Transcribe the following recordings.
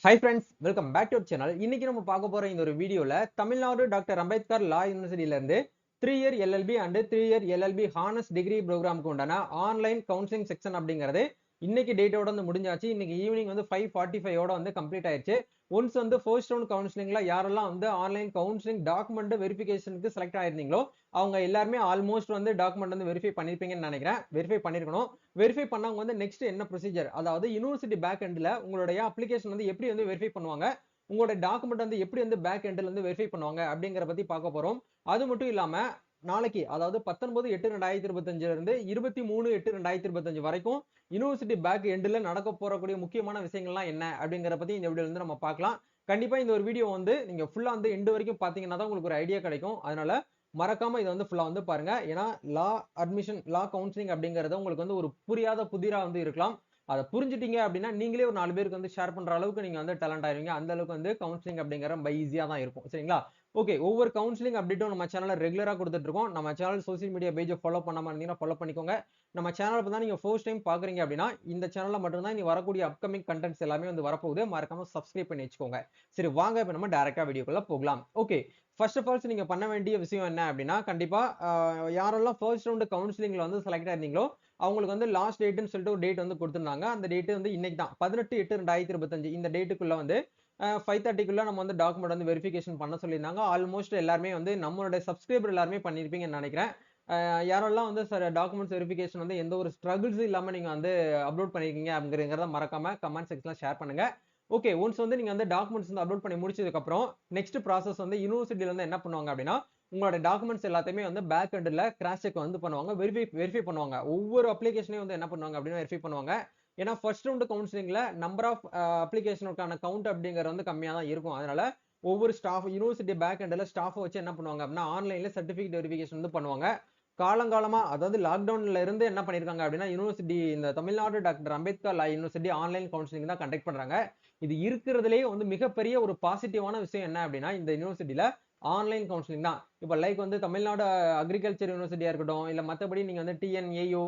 Hi friends, welcome back to our channel. இன்னைக்கு நம்ம பார்க்க போற இந்த ஒரு வீடியோல தமிழ்நாடு டாக்டர் அம்பேத்கர் லா யூனிவர்சிட்டியில இருந்து 3 year LLB and 3 year LLB honours degree ப்ரோக்ராமுக்கு உண்டான ஆன்லைன் கவுன்சிலிங் செக்ஷன் அப்படிங்கிறது இன்னைக்கு டேட்டோட வந்து முடிஞ்சாச்சு. இன்னைக்கு ஈவினிங் வந்து 5:45 ஓட வந்து கம்ப்ளீட் ஆயிருச்சு. ஒன்ஸ் வந்து ஃபர்ஸ்ட் ரவுண்ட் கவுன்சிலிங்ல யாரெல்லாம் வந்து ஆன்லைன் கவுன்சிலிங் டாக்குமெண்ட் வெரிஃபிகேஷனுக்கு செலக்ட் ஆயிருந்தீங்களோ அவங்க எல்லாருமே ஆல்மோஸ்ட் வந்து டாக்குமெண்ட் வந்து வெரிஃபை பண்ணிருப்பீங்கன்னு நினைக்கிறேன். வெரிஃபை பண்ணிருக்கணும். வெரிஃபை பண்ணவங்க வந்து நெக்ஸ்ட் என்ன ப்ரொசீஜர், அதாவது யூனிவர்சிட்டி பேக் எண்ட்ல உங்களுடைய அப்ளிகேஷன் வந்து எப்படி வந்து வெரிஃபை பண்ணுவாங்க, உங்களோட டாக்குமெண்ட் வந்து எப்படி வந்து பேக் எண்ட்ல வந்து வெரிஃபை பண்ணுவாங்க அப்படிங்கற பத்தி பார்க்க போறோம். அது மட்டும் இல்லாம நாளைக்கு, அதாவது 19/8/2025 இருந்து 23/8/2025 வரைக்கும் யூனிவர்சிட்டி பேக் எண்ட்ல நடக்க போறக்கூடிய முக்கியமான விஷயங்கள்லாம் என்ன அப்படிங்கற பத்தி இந்த வீடியோல இருந்து நம்ம பார்க்கலாம். கண்டிப்பா இந்த ஒரு வீடியோ வந்து நீங்க ஃபுல்லா வந்து எண்ட் வரைக்கும் பாத்தீங்கன்னா தான் உங்களுக்கு ஒரு ஐடியா கிடைக்கும். அதனால மறக்காம இதை வந்து ஃபுல்லா வந்து பாருங்க. ஏன்னா லா அட்மிஷன், லா கவுன்சிலிங் அப்படிங்கறது உங்களுக்கு வந்து ஒரு புரியாத புதிரா வந்து இருக்கலாம். அதை புரிஞ்சுட்டீங்க அப்படின்னா நீங்களே ஒரு 4 பேருக்கு வந்து ஷேர் பண்ற அளவுக்கு நீங்க வந்து டேலண்ட் ஆயிருவீங்க. அந்த அளவுக்கு வந்து கவுன்சிலிங் அப்படிங்கிற ரொம்ப ஈஸியா தான் இருக்கும். சரிங்களா? ஓகே, ஒவ்வொரு கவுன்சிலிங் அப்டேட்டும் நம்ம சேனல்ல ரெகுலரா கொடுத்துட்டு இருக்கோம். நம்ம சேனல் சோசியல் மீடியா பேஜை ஃபாலோ பண்ணாம இருந்தீங்கன்னா ஃபாலோ பண்ணிக்கோங்க. நம்ம சேனல் தான் நீங்க ஃபர்ஸ்ட் டைம் பாக்குறீங்க அப்படின்னா இந்த சேனல்ல மட்டும்தான் இனி வரக்கூடிய அப்கமிங் கண்டென்ட்ஸ் எல்லாமே வந்து வரப்போகுது. மறக்காம சப்ஸ்கிரைப் பண்ணி வச்சுக்கோங்க. சரி, வாங்க இப்ப நம்ம டைரக்டா வீடியோக்குள்ள போகலாம். ஓகே, ஃபர்ஸ்ட் ஆஃப் ஆல் நீங்க பண்ண வேண்டிய விஷயம் என்ன அப்படின்னா, கண்டிப்பா யாரெல்லாம் ஃபர்ஸ்ட் ரவுண்ட் கவுன்சிலிங்ல வந்து செலக்ட் ஆயிருந்தீங்களோ அவங்களுக்கு வந்து லாஸ்ட் டேட்னு சொல்லிட்டு ஒரு டேட் வந்து கொடுத்திருந்தாங்க. அந்த டேட் வந்து இன்னைக்கு தான் 18/8/2025. இந்த டேட்டுக்குள்ள வந்து 5:30க்குள்ள நம்ம வந்து டாக்குமெண்ட் வந்து வெரிஃபிகேஷன் பண்ண சொல்லியிருந்தாங்க. ஆல்மோஸ்ட் எல்லாருமே வந்து நம்மளுடைய சப்ஸ்கிரைபர் எல்லாருமே பண்ணிருப்பீங்கன்னு நினைக்கிறேன். யாரெல்லாம் வந்து டாக்குமெண்ட்ஸ் வெரிஃபிகேஷன் வந்து எந்த ஒரு ஸ்ட்ரகிள்ஸ் இல்லாம நீங்க வந்து அப்லோட் பண்ணிருக்கீங்க அப்படிங்கறத மறக்காம கமெண்ட் செக்ஷன்ல ஷேர் பண்ணுங்க. ஓகே, ஒன்ஸ் வந்து நீங்க வந்து டாக்குமெண்ட்ஸ் வந்து அப்லோட் பண்ணி முடிச்சதுக்கு அப்புறம் நெக்ஸ்ட் ப்ராசஸ் வந்து யூனிவர்சிட்டில இருந்து என்ன பண்ணுவாங்க அப்படின்னா, உங்களோட டாக்குமெண்ட்ஸ் எல்லாத்தையுமே வந்து பேக் எண்ட்ல கிராஸ் செக் வந்து பண்ணுவாங்க. வெரிஃபை பண்ணுவாங்க. ஒவ்வொரு அப்ளிகேஷனையும் வந்து என்ன பண்ணுவாங்க அப்படின்னா வெரிஃபை பண்ணுவாங்க. ஏன்னா ஃபர்ஸ்ட் ரவுண்ட் கவுன்சிலிங்ல நம்பர் ஆஃப் அப்ளிகேஷனுக்கான கவுண்ட் அப்படிங்கிறது வந்து கம்மியா தான் இருக்கும். அதனால ஒவ்வொரு ஸ்டாஃப் யூனிவர்சிட்டி பேக் எண்ட்ல ஸ்டாஃப் வச்சு என்ன பண்ணுவாங்க அப்படின்னா ஆன்லைன்ல சர்டிபிகேட் வெரிஃபிகேஷன் வந்து பண்ணுவாங்க. காலங்காலமா, அதாவது லாக்டவுன்ல இருந்து என்ன பண்ணிருக்காங்க அப்படின்னா யூனிவர்சிட்டி, இந்த தமிழ்நாடு டாக்டர் அம்பேத்கர் லா யூனிவர்சிட்டி ஆன்லைன் கவுன்சிலிங் தான் கண்டக்ட் பண்றாங்க. இது இருக்கிறதுலேயே வந்து மிகப்பெரிய ஒரு பாசிட்டிவான விஷயம் என்ன அப்படின்னா இந்த யூனிவர்சிட்டியில ஆன்லைன் கவுன்சிலிங் தான். இப்ப லைக் வந்து தமிழ்நாடு அக்ரிகல்ச்சர் யூனிவர்சிட்டியா இருக்கட்டும், இல்ல மத்தபடி நீங்க வந்து டிஎன்ஏயு,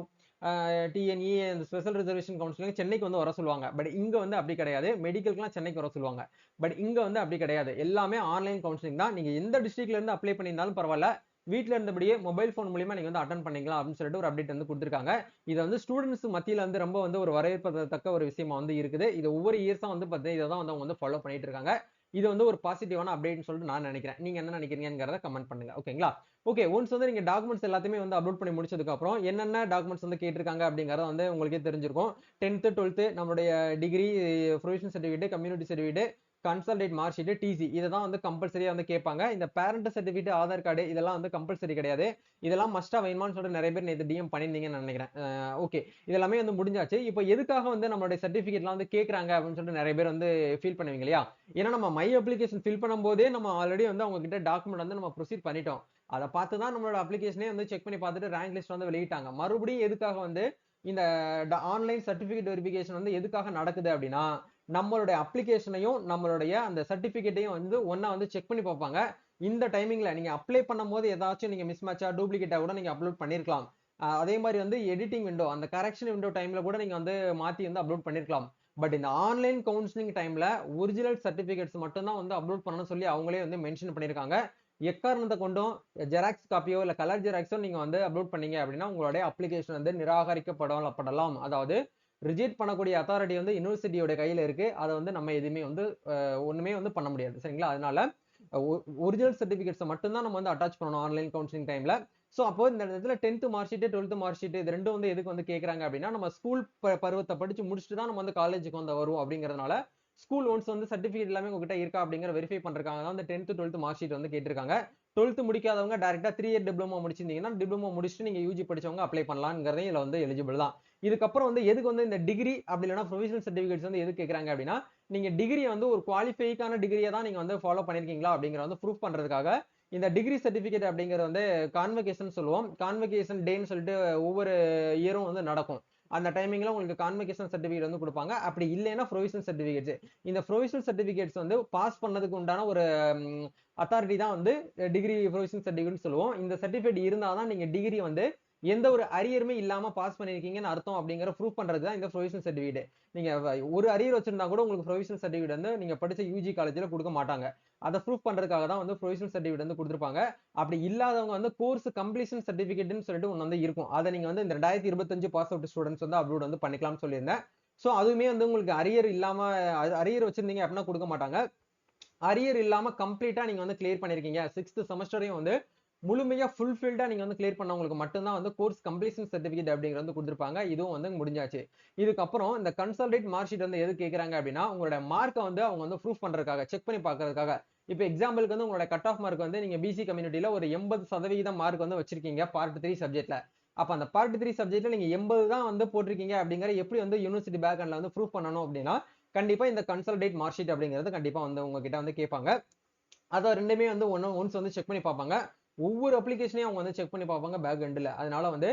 டிஎன்இ, இந்த ஸ்பெஷல் ரிசர்வேஷன் கவுன்சிலிங் சென்னைக்கு வந்து வர சொல்லுவாங்க. பட் இங்க வந்து அப்படி கிடையாது. மெடிக்கலுக்குலாம் சென்னைக்கு வர சொல்லுவாங்க. பட் இங்க வந்து அப்படி கிடையாது. எல்லாமே ஆன்லைன் கவுன்சிலிங் தான். நீங்க எந்த டிஸ்ட்ரிக்ட்ல இருந்து அப்ளை பண்ணியிருந்தாலும் பரவாயில்ல, வீட்ல இருந்தபடியே மொபைல் போன் மூலியமா நீங்க வந்து அட்டன் பண்ணிக்கலாம் அப்படின்னு சொல்லிட்டு ஒரு அப்டேட் வந்து கொடுத்திருக்காங்க. இது வந்து ஸ்டூடெண்ட்ஸ் மத்தியில வந்து ரொம்ப வந்து ஒரு வரவேற்பதற்க ஒரு விஷயமா வந்து இருக்குது. இது ஒவ்வொரு இயர்ஸா வந்து பார்த்தீங்கன்னா இதை தான் வந்து அவங்க வந்து ஃபாலோ பண்ணிட்டு இருக்காங்க. இது வந்து ஒரு பாசிட்டிவான அப்டேட்னு சொல்லிட்டு நான் நினைக்கிறேன். நீங்க என்ன நினைக்கிறீங்கங்கறத கமெண்ட் பண்ணுங்க. ஓகேங்களா? ஓகே, ஒன்ஸ் வந்து நீங்க டாக்குமெண்ட்ஸ் எல்லாத்தையுமே வந்து அப்லோட் பண்ணி முடிச்சதுக்கு அப்புறம் என்னென்ன டாக்குமெண்ட்ஸ் வந்து கேட்டிருக்காங்க அப்படிங்கறத வந்து உங்களுக்கே தெரிஞ்சிருக்கும். 10th 12th நம்மளுடைய degree, provisional certificate, community certificate, consolidate mark sheet, TC இததான் வந்து கம்பல்சரியா வந்து கேட்பாங்க. இந்த பேரண்ட் சர்டிபிகேட், ஆதார் கார்டு இதெல்லாம் வந்து கம்பல்சரி கிடையாது. இதெல்லாம் மஸ்டா வேணுமான்னு சொல்லிட்டு நிறைய பேர் நேத்து டிஎம் பண்ணிருந்தீங்கன்னு நினைக்கிறேன். ஓகே, இதெல்லாமே வந்து முடிஞ்சாச்சு. இப்போ எதுக்காக வந்து நம்மளுடைய சர்டிபிகேட்லாம் வந்து கேக்குறாங்க அப்படின்னு சொல்லிட்டு நிறைய பேர் வந்து ஃபீல் பண்ணுவீங்க இல்லையா? ஏன்னா நம்ம மை அப்ளிகேஷன் ஃபில் பண்ணும்போதே நம்ம ஆல்ரெடி வந்து அவங்க கிட்ட டாக்குமெண்ட் வந்து நம்ம ப்ரொசீட் பண்ணிட்டோம். அதை பார்த்து தான் நம்மளோட அப்ளிகேஷனே வந்து செக் பண்ணி பார்த்துட்டு ரேங்க் லிஸ்ட் வந்து வெளியிட்டாங்க. மறுபடியும் எதுக்காக வந்து இந்த ஆன்லைன் சர்டிபிகேட் வெரிஃபிகேஷன் வந்து எதுக்காக நடக்குது அப்படின்னா, நம்மளுடைய அப்ளிகேஷனையும் நம்மளுடைய அந்த சர்டிபிகேட்டையும் வந்து ஒண்ணா வந்து செக் பண்ணி பார்ப்பாங்க. இந்த டைமிங்ல நீங்க அப்ளை பண்ணும்போது ஏதாச்சும் நீங்க மிஸ் மேட்சா, டூப்ளிகேட்டா கூட நீங்க அப்லோட் பண்ணிருக்கலாம். அதே மாதிரி வந்து எடிட்டிங் விண்டோ, அந்த கரெக்ஷன் விண்டோ டைம்ல கூட நீங்க வந்து மாத்தி வந்து அப்லோட் பண்ணிருக்கலாம். பட் இந்த ஆன்லைன் கவுன்சிலிங் டைம்ல ஒரிஜினல் சர்டிபிகேட்ஸ் மட்டும் தான் வந்து அப்லோட் பண்ணணும்னு சொல்லி அவங்களே வந்து மென்ஷன் பண்ணிருக்காங்க. எக்காரணத்தை கொண்டும் ஜெராக்ஸ் காப்பியோ இல்ல கலர் ஜெராக்ஸோ நீங்க வந்து அப்லோட் பண்ணீங்க அப்படின்னா உங்களுடைய அப்ளிகேஷன் வந்து நிராகரிக்கப்படலாம். அதாவது ரிஜெக்ட் பண்ணக்கூடிய அத்தாரிட்டி வந்து யூனிவர்சிட்டியோட கையில இருக்கு. அதை வந்து நம்ம எதுவுமே வந்து ஒண்ணுமே வந்து பண்ண முடியாது. சரிங்களா? அதனால ஒரிஜினல் சர்டிபிகேட்ஸ் மட்டும் தான் நம்ம வந்து அட்டாச் பண்ணணும் ஆன்லைன் கவுன்சிலிங் டைம்ல. சோ அப்போ இந்த இடத்துல 10th mark sheet, 12th mark sheet இது ரெண்டும் வந்து எதுக்கு வந்து கேக்குறாங்க அப்படின்னா, நம்ம ஸ்கூல் பருவத்தை படிச்சு முடிச்சுட்டு தான் நம்ம வந்து காலேஜுக்கு வந்து வருவோம் அப்படிங்கறதுனால ஸ்கூல் ஒன்ஸ் வந்து சர்டிபிகேட் எல்லாமே உங்ககிட்ட இருக்கா அப்படிங்கிற வெரிஃபை பண்றதுக்காக தான் அந்த 10th 12th மார்க் ஷீட் வந்து கேட்டிருக்காங்க. 12th முடிக்காதவங்க டைரக்டா 3 இயர் டிப்ளமோ முடிச்சிருந்தீங்கன்னா டிப்ளமோ முடிச்சுட்டு நீங்க யூஜி படிச்சவங்க அப்ளை பண்ணலாம்ங்கறதையும் இதுல வந்து எலிஜிபிள் தான். இதுக்கப்புறம் வந்து எதுக்கு வந்து இந்த டிகிரி அப்படி இல்லைன்னா ப்ரொவிஷனல் சர்டிபிகேட்ஸ் வந்து எதுக்கு கேக்குறாங்க அப்படின்னா, நீங்க டிகிரி வந்து ஒரு குவாலிஃபைக்கான டிகிரியை தான் நீங்க வந்து ஃபாலோ பண்ணிருக்கீங்களா அப்படிங்கறத வந்து ப்ரூஃப் பண்றதுக்காக இந்த டிகிரி சர்டிபிகேட் அப்படிங்கறது வந்து கான்வகேஷன் சொல்லுவோம். கான்வகேஷன் டேன்னு சொல்லிட்டு ஒவ்வொரு இயரும் வந்து நடக்கும். அந்த டைமிங்ல உங்களுக்கு கான்வகேஷன் சர்டிபிகேட் வந்து கொடுப்பாங்க. அப்படி இல்லைன்னா ப்ரொவிஷனல் சர்டிபிகேட்ஸ். இந்த ப்ரொவிஷனல் சர்டிபிகேட்ஸ் வந்து பாஸ் பண்ணதுக்கு உண்டான ஒரு அத்தாரிட்டி தான் வந்து டிகிரி ப்ரொவிஷனல் சர்டிபிகேட் சொல்லுவோம். இந்த சர்டிபிகேட் இருந்தாதான் நீங்க டிகிரி வந்து எந்த ஒரு அரியருமே இல்லாம பாஸ் பண்ணிருக்கீங்கன்னு அர்த்தம் அப்படிங்கிற ப்ரூவ் பண்றது தான் இந்த ப்ரொவிஷனல் சர்டிஃபிகேட். நீங்க ஒரு அரியர் வச்சிருந்தா கூட உங்களுக்கு ப்ரொவிஷனல் சர்டிஃபிகேட் வந்து நீங்க படிச்ச யூஜி காலேஜ்ல கொடுக்க மாட்டாங்க. அதை ப்ரூவ் பண்றதுக்காக தான் வந்து ப்ரொவிஷனல் சர்டிஃபிகேட் வந்து கொடுத்துருப்பாங்க. அப்படி இல்லாதவங்க வந்து கோர்ஸ் கம்ப்ளீஷன் சர்டிஃபிகேட்னு சொல்லிட்டு ஒன்று வந்து இருக்கும். அதை நீங்க வந்து இந்த 2025 பாஸ் அவுட் ஸ்டூடெண்ட்ஸ் வந்து அப்லோட் வந்து பண்ணிக்கலாம்னு சொல்லியிருந்தேன். ஸோ அதுவுமே வந்து உங்களுக்கு அரியர் இல்லாம அரியர் வச்சிருந்தீங்க அப்படின்னா கொடுக்க மாட்டாங்க. அரியர் இல்லாம கம்ப்ளீட்டா நீங்க வந்து கிளியர் பண்ணிருக்கீங்க, 6th செமஸ்டரையும் வந்து முழுமையா ஃபுல்ஃபில்டா நீங்க வந்து கிளியர் பண்ணவங்களுக்கு மட்டும்தான் வந்து கோர்ஸ் கம்ப்ளீஷன் சர்டிஃபிகேட் அப்படிங்கிறது வந்து கொடுத்துருப்பாங்க. இதுவும் வந்து முடிஞ்சாச்சு. இதுக்கப்புறம் இந்த கன்சாலிடேட் மார்க் ஷீட் வந்து எது கேட்கறாங்க அப்படின்னா, உங்களோட மார்க்கை வந்து அவங்க வந்து ப்ரூஃப் பண்றதுக்காக, செக் பண்ணி பார்க்கறதுக்காக. இப்போ எக்ஸாம்பிளுக்கு வந்து உங்களோட கட் ஆஃப் மார்க் வந்து நீங்க பிசி கம்யூனிட்டில ஒரு 80% மார்க் வந்து வச்சிருக்கீங்க பார்ட் 3 சப்ஜெக்ட்ல. அப்ப அந்த பார்ட் 3 சப்ஜெக்ட்ல நீங்க 80 தான் வந்து போட்டிருக்கீங்க அப்படிங்கிற எப்படி வந்து யூனிவர்சிட்டி பேக் எண்ட்ல வந்து ப்ரூஃப் பண்ணணும் அப்படின்னா, கண்டிப்பா இந்த கன்சாலிடேட் மார்க் ஷீட் அப்படிங்கிறது கண்டிப்பா வந்து உங்ககிட்ட வந்து கேட்பாங்க. அத ரெண்டுமே வந்து ஒன்ஸ் வந்து செக் பண்ணி பார்ப்பாங்க. ஒவ்வொரு அப்ளிகேஷனையும் அவங்க வந்து செக் பண்ணி பார்ப்பாங்க பேக் எண்ட்ல. அதனால வந்து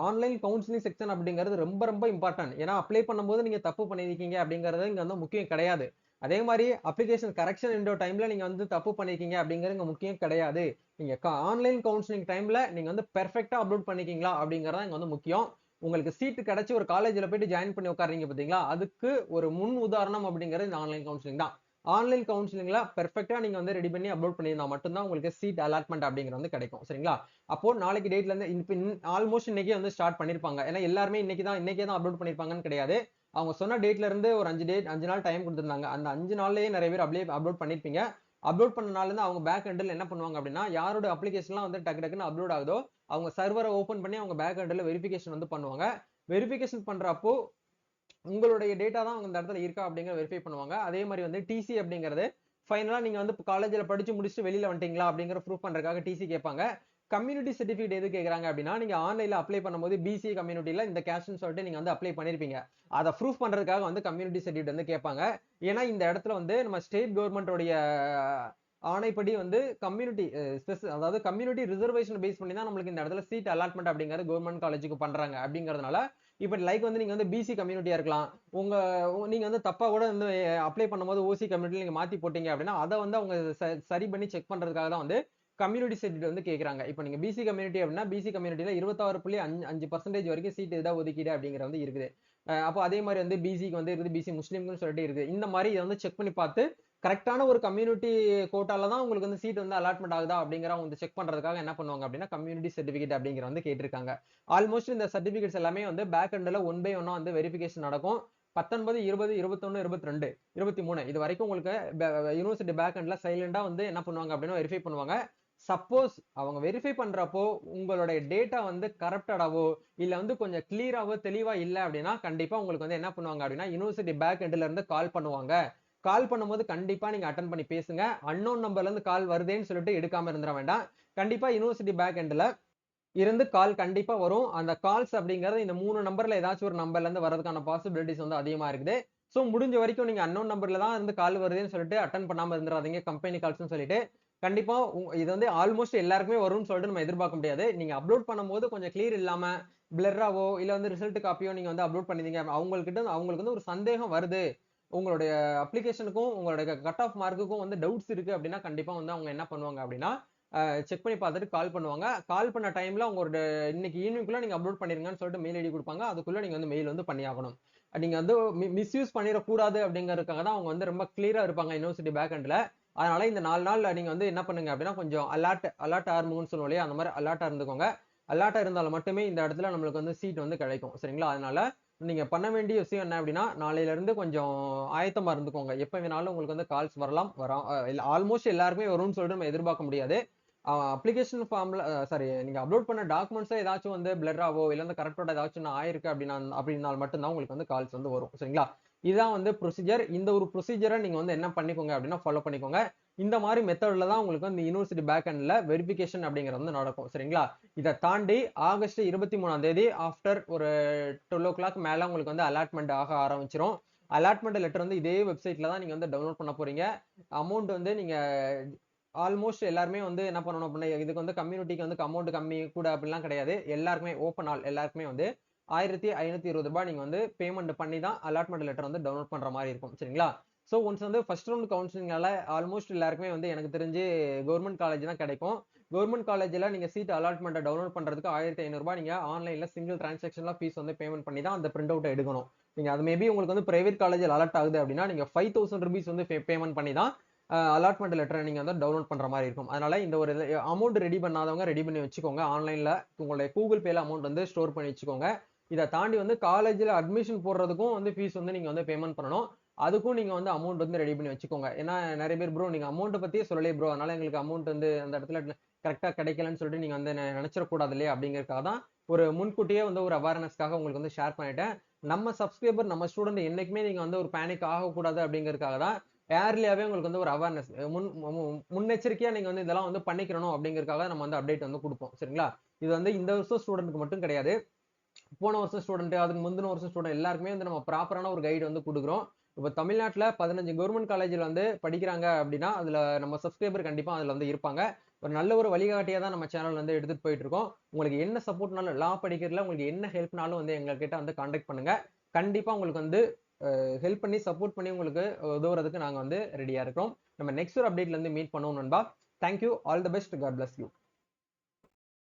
ஆன்லைன் கவுன்சிலிங் செக்ஷன் அப்படிங்கிறது ரொம்ப ரொம்ப இம்பார்ட்டன்ட். ஏன்னா அப்ளை பண்ணும்போது நீங்க தப்பு பண்ணிருக்கீங்க அப்படிங்கிறது இங்க வந்து முக்கியம் கிடையாது. அதே மாதிரி அப்ளிகேஷன் கரெக்ஷன் விண்டோ டைம்ல நீங்க வந்து தப்பு பண்ணிருக்கீங்க அப்படிங்கிறது இங்க முக்கியம் கிடையாது. நீங்க ஆன்லைன் கவுன்சிலிங் டைம்ல நீங்க வந்து பெர்ஃபெக்ட்டா அப்லோட் பண்ணிருக்கீங்களா அப்படிங்கறது இங்க வந்து முக்கியம். உங்களுக்கு சீட் கிடைச்சு ஒரு காலேஜ்ல போயிட்டு ஜாயின் பண்ணி உட்கார்றீங்க பாத்தீங்களா, அதுக்கு ஒரு முன் உதாரணம் அப்படிங்கிறது இந்த ஆன்லைன் கவுன்சிலிங் தான். ஆன்லைன் கவுன்சிலிங்ல பெர்ஃபெக்ட்டா நீங்க வந்து ரெடி பண்ணி அப்லோட் பண்ணியிருந்தா மட்டும்தான் உங்களுக்கு சீட் அலாட்மெண்ட் அப்படிங்கிறது வந்து கிடைக்கும். சரிங்களா? அப்போ நாளைக்கு டேட்ல இருந்து ஆல்மோஸ்ட் இன்னைக்கே வந்து ஸ்டார்ட் பண்ணிருப்பாங்க. ஏன்னா எல்லாருமே இன்னைக்கே தான் அப்லோட் பண்ணிருப்பாங்கன்னு கிடையாது. அவங்க சொன்ன டேட்ல இருந்து ஒரு 5 நாள் டைம் கொடுத்திருந்தாங்க. அந்த 5 நாள்லயே நிறைய பேர் அப்லோட் பண்ணிருப்பீங்க. அப்லோட் பண்ண நாள்ல இருந்து அவங்க பேக் எண்ட்ல என்ன பண்ணுவாங்க அப்படின்னா, யாரோட அப்ளிகேஷன்லாம் வந்து டக்கு டக்குன்னு அப்லோட் ஆகுதோ அவங்க சர்வரை ஓபன் பண்ணி அவங்க பேக் எண்ட்ல வெரிஃபிகேஷன் வந்து பண்ணுவாங்க. வெரிஃபிகேஷன் பண்றப்போ உங்களுடைய டேட்டா தான் இந்த இடத்துல இருக்கா அப்படிங்கிற வெரிஃபை பண்ணுவாங்க. அதே மாதிரி வந்து டிசி அப்படிங்கிறது ஃபைனலா நீங்க வந்து காலேஜ்ல படிச்சு முடிச்சுட்டு வெளியில வந்துட்டீங்களா அப்படிங்கிற ப்ரூஃப் பண்றதுக்காக டிசி கேட்பாங்க. கம்யூனிட்டி சர்டிஃபிகேட் எது கேக்குறாங்க அப்படின்னா, நீங்க ஆன்லைன்ல அப்ளை பண்ணும்போது பிசி கம்யூனிட்டில இந்த கேஸ்ட்னு சொல்லிட்டு நீங்க வந்து அப்ளை பண்ணிருப்பீங்க. அதை ப்ரூஃப் பண்றதுக்காக வந்து கம்யூனிட்டி சர்டிஃபிகேட் வந்து கேட்பாங்க. ஏன்னா இந்த இடத்துல வந்து நம்ம ஸ்டேட் கவர்மெண்டோடைய ஆணைப்படி வந்து கம்யூனிட்டி அதாவது கம்யூனிட்டி ரிசர்வேஷன் பேஸ் பண்ணி தான் நம்மளுக்கு இந்த இடத்துல சீட் அலாட்மெண்ட் அப்படிங்கிறது கவர்மெண்ட் காலேஜுக்கு பண்றாங்க அப்படிங்கிறதுனால, இப்ப லைக் வந்து நீங்க வந்து பிசி கம்யூனிட்டியா இருக்கலாம். உங்க நீங்க வந்து தப்பா கூட வந்து அப்ளை பண்ணும்போது ஓசி கம்யூனிட்டில நீங்க மாத்தி போட்டீங்க அப்படின்னா, அதை வந்து அவங்க சரி பண்ணி செக் பண்றதுக்காக தான் வந்து கம்யூனிட்டி சர்டிஃபிகேட் வந்து கேக்குறாங்க. இப்ப நீங்க பிசி கம்யூனிட்டி அப்படின்னா பிசி கம்யூனிட்டில 26.5% வரைக்கும் சீட் இட ஒதுக்கீடு அப்படிங்கிற வந்து இருக்குது. அப்போ அதே மாதிரி வந்து பிசிக்கு வந்து இருக்குது, பிசி முஸ்லீம்னு சொல்லிட்டு இருக்குது. இந்த மாதிரி இதை வந்து செக் பண்ணி பார்த்து கரெக்டான ஒரு கம்யூனிட்டி கோட்டால தான் உங்களுக்கு வந்து சீட் வந்து அலாட்மெண்ட் ஆகுதா அப்படிங்கிற வந்து செக் பண்றதுக்காக என்ன பண்ணுவாங்க அப்படின்னா கம்யூனிட்டி சர்டிஃபிகேட் அப்படிங்கிற வந்து கேட்டிருக்காங்க. ஆல்மோஸ்ட் இந்த சர்டிஃபிகேட்ஸ் எல்லாமே வந்து பேக் எண்ட்ல ஒன் பை ஒன்னா வந்து வெரிஃபிகேஷன் நடக்கும். 19, 20, 21, 22, 23 இது வரைக்கும் உங்களுக்கு யூனிவர்சிட்டி பேக் எண்ட்ல சைலண்டா வந்து என்ன பண்ணுவாங்க அப்படின்னா வெரிஃபை பண்ணுவாங்க. சப்போஸ் அவங்க வெரிஃபை பண்றப்போ உங்களுடைய டேட்டா வந்து கரப்டடாவோ இல்ல வந்து கொஞ்சம் கிளியராவோ தெளிவா இல்ல அப்படின்னா கண்டிப்பா உங்களுக்கு வந்து என்ன பண்ணுவாங்க அப்படின்னா யூனிவர்சிட்டி பேக் எண்ட்ல இருந்து கால் பண்ணுவாங்க. கால் பண்ணும்போது கண்டிப்பா நீங்க அட்டன் பண்ணி பேசுங்க. அன்னோன் நம்பர்ல இருந்து கால் வருதேன்னு சொல்லிட்டு எடுக்காம இருந்துட வேண்டாம். கண்டிப்பா யூனிவர்சிட்டி பேக் எண்ட்ல இருந்து கால் கண்டிப்பா வரும். அந்த கால்ஸ் அப்படிங்கிறது இந்த 3 நம்பர்ல ஏதாச்சும் ஒரு நம்பர்ல இருந்து வரதுக்கான பாசிபிலிட்டிஸ் வந்து அதிகமா இருக்குது. சோ முடிஞ்ச வரைக்கும் நீங்க அன்னோன் நம்பர்ல தான் இருந்து கால் வருதுன்னு சொல்லிட்டு அட்டன் பண்ணாம இருந்துடாதீங்க கம்பெனி கால்ஸ்னு சொல்லிட்டு. கண்டிப்பா இது வந்து ஆல்மோஸ்ட் எல்லாருக்குமே வரும்னு சொல்லிட்டு நம்ம எதிர்பார்க்க முடியாது. நீங்க அப்லோட் பண்ணும்போது கொஞ்சம் கிளியர் இல்லாம பிளர்ராவோ இல்ல வந்து ரிசல்ட் காப்பியோ நீங்க வந்து அப்லோட் பண்ணிருந்தீங்க அவங்களுக்கு வந்து ஒரு சந்தேகம் வருது. உங்களுடைய அப்ளிகேஷனுக்கும் உங்களுடைய கட் ஆஃப் மார்க்குக்கும் வந்து டவுட்ஸ் இருக்கு அப்படின்னா கண்டிப்பா வந்து அவங்க என்ன பண்ணுவாங்க அப்படின்னா செக் பண்ணி பார்த்துட்டு கால் பண்ணுவாங்க. கால் பண்ண டைம்ல அவங்க ஒரு இன்னைக்கு ஈவினிங்குள்ள நீங்க அப்லோட் பண்ணிருங்கன்னு சொல்லிட்டு மெயில் ஐடி கொடுப்பாங்க. அதுக்குள்ள நீங்க வந்து மெயில் வந்து பண்ணி ஆகணும். நீங்க வந்து மிஸ்யூஸ் பண்ணிடக்கூடாது அப்படிங்கறதுக்காக தான் அவங்க வந்து ரொம்ப கிளியரா இருப்பாங்க யூனிவர்சிட்டி பேக் எண்ட்ல. அதனால இந்த 4 நாள்ல நீங்க வந்து என்ன பண்ணுங்க அப்படின்னா கொஞ்சம் அலர்ட் ஆர்முன்னு சொல்லுவோம் இல்லையா, அந்த மாதிரி அலர்ட்டா இருந்துக்கோங்க. அலர்ட்டா இருந்தாலும் மட்டுமே இந்த இடத்துல நம்மளுக்கு வந்து சீட் வந்து கிடைக்கும். சரிங்களா? அதனால நீங்க பண்ண வேண்டிய விஷயம் என்ன அப்படின்னா நாளையில இருந்து கொஞ்சம் ஆயத்தமா இருந்துக்கோங்க. எப்ப வேணாலும் உங்களுக்கு வந்து கால்ஸ் வரலாம். ஆல்மோஸ்ட் எல்லாருமே வரும்னு சொல்லிட்டு நம்ம எதிர்பார்க்க முடியாது. அப்ளிகேஷன் ஃபார்ம்ல சாரி நீங்க அப்லோட் பண்ண டாக்குமெண்ட்ஸ் ஏதாச்சும் வந்து பிளர்ராவோ இல்ல வந்து கரெக்டோட ஏதாச்சும் ஆயிருக்கு அப்படின்னா மட்டும்தான் உங்களுக்கு வந்து கால்ஸ் வந்து வரும். சரிங்களா? இதுதான் வந்து ப்ரொசீஜர். இந்த ஒரு ப்ரொசீஜரை நீங்க வந்து என்ன பண்ணிக்கோங்க அப்படின்னா ஃபாலோ பண்ணிக்கோங்க. இந்த மாதிரி மெத்தட்ல தான் உங்களுக்கு வந்து யூனிவர்சிட்டி பேக் எண்ட்ல வெரிஃபிகேஷன் அப்படிங்கிறது வந்து நடக்கும். சரிங்களா? இதை தாண்டி ஆகஸ்ட் 23ஆம் தேதி ஆஃப்டர் ஒரு 12 o'clock மேல உங்களுக்கு வந்து அலாட்மெண்ட் ஆக ஆரம்பிச்சிரும். அலாட்மெண்ட் லெட்டர் வந்து இதே வெப்சைட்ல தான் நீங்க வந்து டவுன்லோட் பண்ண போறீங்க. அமௌண்ட் வந்து நீங்க ஆல்மோஸ்ட் எல்லாருமே வந்து என்ன பண்ணணும் அப்படின்னா இதுக்கு வந்து கம்யூனிட்டிக்கு வந்து அமௌண்ட் கம்மி கூட அப்படிலாம் கிடையாது. எல்லாருக்குமே ஓப்பன் ஆல் எல்லாருக்குமே வந்து ரூ. 1520 நீங்க வந்து பேமெண்ட் பண்ணி தான் அலாட்மெண்ட் லெட்டர் வந்து டவுன்லோட் பண்ற மாதிரி இருக்கும். சரிங்களா? ஸோ ஒன்ஸ் வந்து ஃபர்ஸ்ட் ரவுண்ட் கவுன்சிலிங்னால ஆல்மோஸ்ட் எல்லாருக்குமே வந்து எனக்கு தெரிஞ்சு கவர்மெண்ட் காலேஜ் தான் கிடைக்கும். கவர்மெண்ட் காலேஜ்ல நீங்க சீட் அலாட்மெண்ட்டை டவுன்லோட் பண்றதுக்கு ரூ. 1500 நீங்க ஆன்லைன்ல சிங்கிள் டிரான்சாக்ஷன்ல ஃபீஸ் வந்து பேமெண்ட் பண்ணி தான் அந்த பிரிண்ட் அவுட் எடுக்கணும். நீங்க அது மேபி உங்களுக்கு வந்து பிரைவேட் காலேஜில் அலாட் ஆகுது அப்படின்னா நீங்க ₹5000 வந்து பேமெண்ட் பண்ணி தான் அலாட்மெண்ட் லெட்டரை நீங்க வந்து டவுன்லோட் பண்ற மாதிரி இருக்கும். அதனால இந்த ஒரு அமௌண்ட் ரெடி பண்ணாதவங்க ரெடி பண்ணி வச்சுக்கோங்க. ஆன்லைன்ல உங்களுடைய கூகுள் பேல அமௌண்ட் வந்து ஸ்டோர் பண்ணி வச்சுக்கோங்க. இதை தாண்டி வந்து காலேஜ்ல அட்மிஷன் போடுறதுக்கும் வந்து ஃபீஸ் வந்து நீங்க வந்து பேமெண்ட் பண்ணணும். அதுக்கும் நீங்க வந்து அமௌண்ட் வந்து ரெடி பண்ணி வச்சுக்கோங்க. ஏன்னா நிறைய பேர் ப்ரோ நீங்க அமௌண்ட் பத்தியே சொல்லலையே ப்ரோ, அதனால எங்களுக்கு அமௌண்ட் வந்து அந்த இடத்துல கரெக்டா கிடைக்கலன்னு சொல்லிட்டு நீங்க வந்து நினைச்சிடக்கூடாது இல்லையா அப்படிங்கறதுக்காக தான் ஒரு முன்கூட்டியே வந்து ஒரு அவேர்னஸ்க்காக உங்களுக்கு வந்து ஷேர் பண்ணிட்டேன். நம்ம சப்ஸ்கிரைபர் நம்ம ஸ்டூடெண்ட் என்னைக்குமே நீங்க வந்து ஒரு பேனிக் ஆகக்கூடாது அப்படிங்கறதுக்காக தான் ஏர்லியாவே உங்களுக்கு வந்து ஒரு அவேர்னஸ் முன்னெச்சரிக்கையா நீங்க வந்து இதெல்லாம் வந்து பண்ணிக்கணும் அப்படிங்கறதுக்காக நம்ம வந்து அப்டேட் வந்து கொடுப்போம். சரிங்களா? இது வந்து இந்த வருஷம் ஸ்டூடெண்ட்க்கு மட்டும் கிடையாது. போன வருஷம் ஸ்டூடெண்ட், அதுக்கு முந்தின வருஷம் ஸ்டூடெண்ட் எல்லாருக்குமே வந்து நம்ம ப்ராப்பரான ஒரு கைடு வந்து கொடுக்குறோம். இப்போ தமிழ்நாட்டுல 15 கவர்மெண்ட் காலேஜ்ல வந்து படிக்கிறாங்க அப்படின்னா அதுல நம்ம சப்ஸ்கிரைபர் கண்டிப்பா அதுல வந்து இருப்பாங்க. ஒரு நல்ல ஒரு வழிகாட்டியா தான் நம்ம சேனல் வந்து எடுத்துட்டு போயிட்டு இருக்கோம். உங்களுக்கு என்ன சப்போர்ட்னாலும் லா படிக்கிறதுல உங்களுக்கு என்ன ஹெல்ப்னாலும் வந்து எங்ககிட்ட வந்து கான்டாக்ட் பண்ணுங்க. கண்டிப்பா உங்களுக்கு வந்து ஹெல்ப் பண்ணி சப்போர்ட் பண்ணி உங்களுக்கு உதவுறதுக்கு நாங்க வந்து ரெடியா இருக்கோம். நம்ம நெக்ஸ்ட் ஒரு அப்டேட்ல இருந்து மீட் பண்ணுவோம் நண்பா. Thank you, all the best, God bless you.